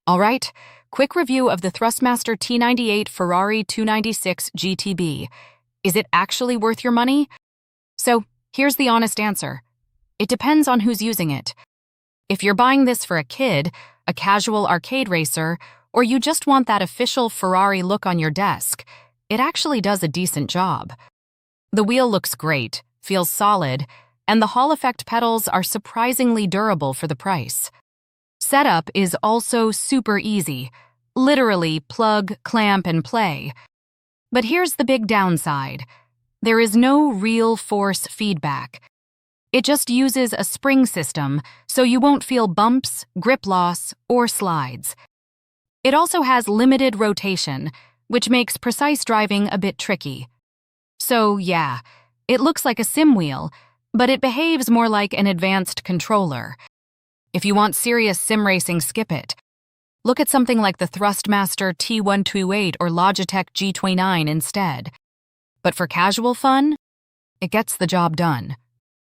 All right, quick review of the Thrustmaster T98 Ferrari 296 GTB. Is it actually worth your money? So, here's the honest answer. It depends on who's using it. If you're buying this for a kid, a casual arcade racer, or you just want that official Ferrari look on your desk, it actually does a decent job. The wheel looks great, feels solid, and the Hall effect pedals are surprisingly durable for the price. Setup is also super easy. Literally plug, clamp, and play. But here's the big downside. There is no real force feedback. It just uses a spring system, so you won't feel bumps, grip loss, or slides. It also has limited rotation, which makes precise driving a bit tricky. So yeah, it looks like a sim wheel, but it behaves more like an advanced controller. If you want serious sim racing, skip it. Look at something like the Thrustmaster T128 or Logitech G29 instead. But for casual fun, it gets the job done.